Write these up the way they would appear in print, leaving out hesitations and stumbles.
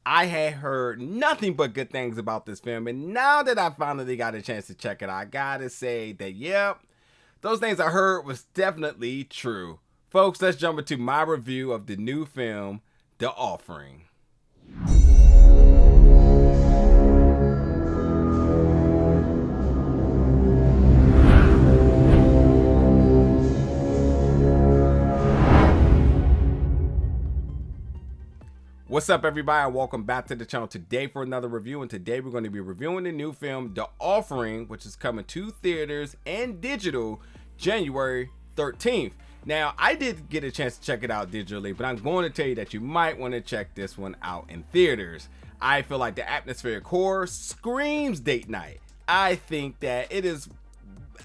I had heard nothing but good things about this film, and now that I finally got a chance to check it out, I gotta say that, yep, those things I heard was definitely true. Folks, let's jump into my review of the new film, The Offering. What's up, everybody, and welcome back to the channel today for another review. And today we're going to be reviewing the new film The Offering, which is coming to theaters and digital January 13th. Now, I did get a chance to check it out digitally, but I'm going to tell you that you might want to check this one out in theaters. I feel like the atmospheric horror screams date night. I think that it is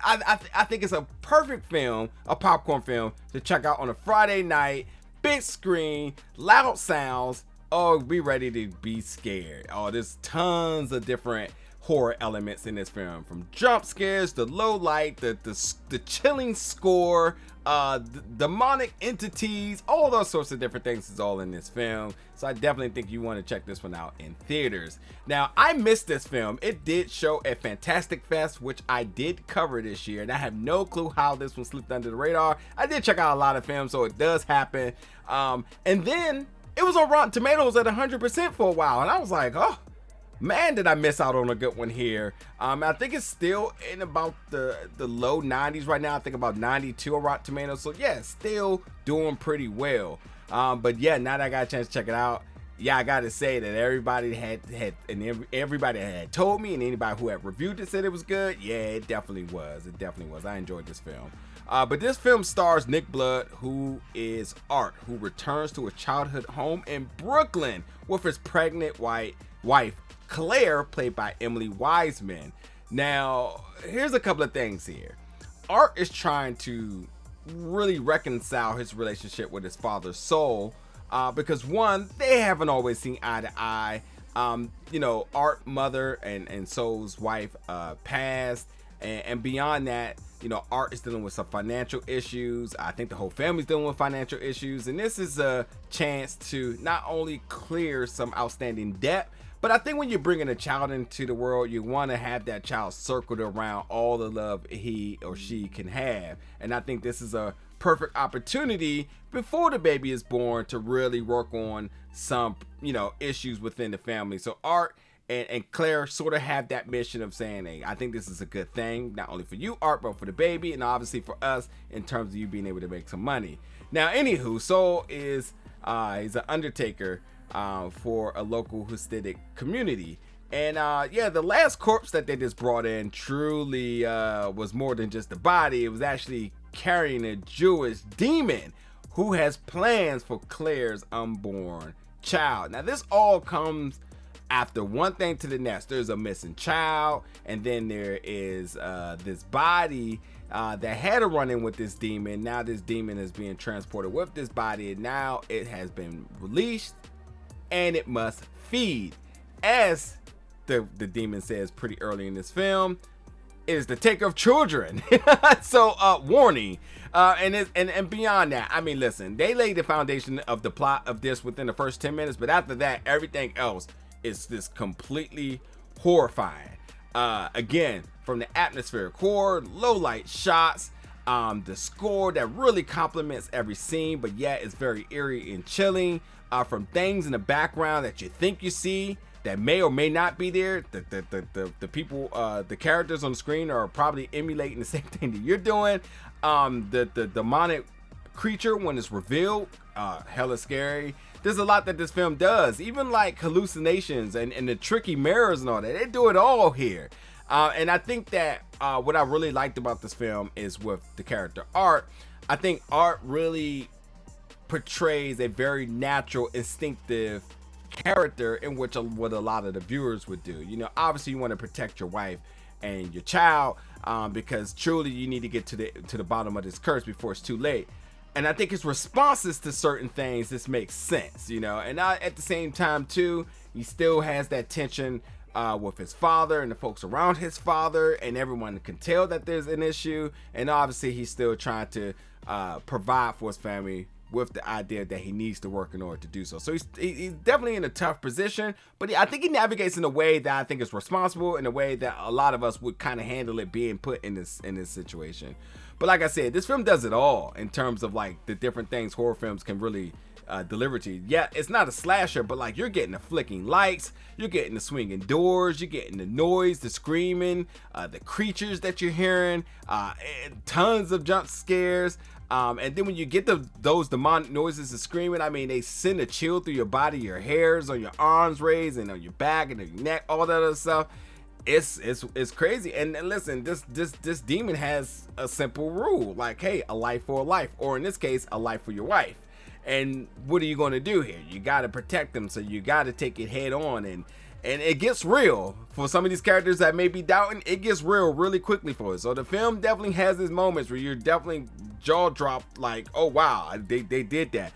I think it's a perfect film, a popcorn film to check out on a Friday night, big screen, loud sounds. Oh, be ready to be scared. Oh, there's tons of different horror elements in this film, from jump scares, the low light, the chilling score, demonic entities, all those sorts of different things is all in this film. So I definitely think you want to check this one out in theaters. Now, I missed this film. It did show at Fantastic Fest, which I did cover this year, and I have no clue how this one slipped under the radar. I did check out a lot of films, so it does happen. And then it was on Rotten Tomatoes at 100% for a while, and I was like, oh man, did I miss out on a good one here. I think it's still in about the low 90s right now. I think about 92 on Rotten Tomatoes, so yeah, still doing pretty well. But yeah, now that I got a chance to check it out, yeah, I gotta say that everybody everybody had told me, and anybody who had reviewed it said it was good. Yeah, it definitely was. I enjoyed this film. But this film stars Nick Blood, who is Art, who returns to a childhood home in Brooklyn with his pregnant wife, Claire, played by Emily Wiseman. Now, here's a couple of things here. Art is trying to really reconcile his relationship with his father's soul, because one, they haven't always seen eye to eye. Art mother and Soul's wife passed, and beyond that, Art is dealing with some financial issues. I think the whole family's dealing with financial issues, and this is a chance to not only clear some outstanding debt, but I think when you're bringing a child into the world, you want to have that child circled around all the love he or she can have. And I think this is a perfect opportunity before the baby is born to really work on some, issues within the family. So Art and Claire sort of have that mission of saying, hey, I think this is a good thing, not only for you, Art, but for the baby, and obviously for us in terms of you being able to make some money. Now, anywho, Soul is he's an undertaker for a local Hasidic community. And the last corpse that they just brought in truly was more than just a body. It was actually carrying a Jewish demon who has plans for Claire's unborn child. Now, this all comes after one thing to the next. There's a missing child, and then there is this body that had a run-in with this demon. Now this demon is being transported with this body, and now it has been released, and it must feed. As the demon says pretty early in this film, it is the taker of children. So warning. And beyond that, I mean, listen, they laid the foundation of the plot of this within the first 10 minutes, but after that, everything else is this completely horrifying. Again, from the atmospheric horror, low light shots, the score that really complements every scene, but yet it's very eerie and chilling. From things in the background that you think you see that may or may not be there. The people, the characters on the screen are probably emulating the same thing that you're doing. The demonic creature, when it's revealed, hella scary. There's a lot that this film does, even like hallucinations and the tricky mirrors and all that. They do it all here. And I think that what I really liked about this film is with the character Art. I think Art really portrays a very natural, instinctive character in which what a lot of the viewers would do. Obviously you want to protect your wife and your child, because truly you need to get to the bottom of this curse before it's too late. And I think his responses to certain things just makes sense, and at the same time too, he still has that tension with his father and the folks around his father, and everyone can tell that there's an issue, and obviously he's still trying to provide for his family with the idea that he needs to work in order to do so. So he's definitely in a tough position, but I think he navigates in a way that I think is responsible, in a way that a lot of us would kind of handle it being put in this situation. But like I said, this film does it all in terms of like the different things horror films can really deliver to you. Yeah, it's not a slasher, but like you're getting the flicking lights, you're getting the swinging doors, you're getting the noise, the screaming, the creatures that you're hearing, tons of jump scares. And then when you get those demonic noises and screaming, I mean, they send a chill through your body, your hairs on your arms raised and on your back and your neck, all that other stuff. It's crazy. And listen, this demon has a simple rule, like, hey, a life for a life, or in this case, a life for your wife. And what are you going to do here? You got to protect them, so you got to take it head on. And it gets real for some of these characters that may be doubting. It gets real really quickly for us. So the film definitely has these moments where you're definitely jaw dropped, like, oh wow, they did that.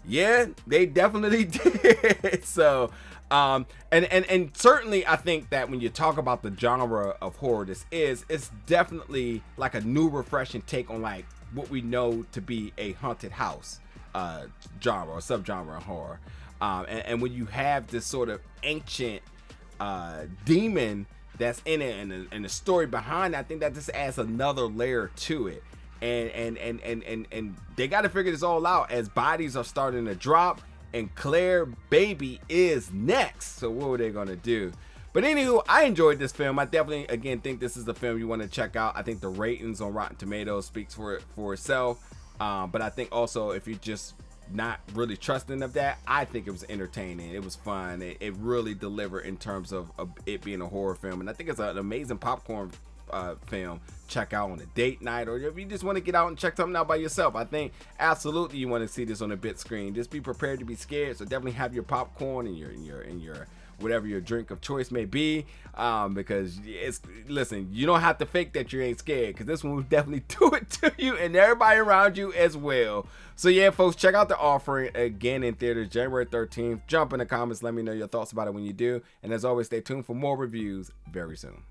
Yeah, they definitely did. So and certainly I think that when you talk about the genre of horror it's definitely like a new refreshing take on like what we know to be a haunted house genre or subgenre of horror. And when you have this sort of ancient demon that's in it and the story behind it, I think that just adds another layer to it. And they got to figure this all out as bodies are starting to drop and Claire baby is next. So what were they gonna do? But anywho, I enjoyed this film. I definitely again think this is the film you want to check out. I think the ratings on Rotten Tomatoes speaks for itself. But I think also if you're just not really trusting of that, I think it was entertaining. It was fun. It really delivered in terms of it being a horror film, and I think it's an amazing popcorn film. Check out on a date night, or if you just want to get out and check something out by yourself. I think absolutely you want to see this on a big screen. Just be prepared to be scared. So definitely have your popcorn and your whatever your drink of choice may be, because listen, you don't have to fake that you ain't scared, because this one will definitely do it to you and everybody around you as well. So yeah, folks, check out The Offering again in theaters January 13th. Jump in the comments, let me know your thoughts about it when you do, and as always, stay tuned for more reviews very soon.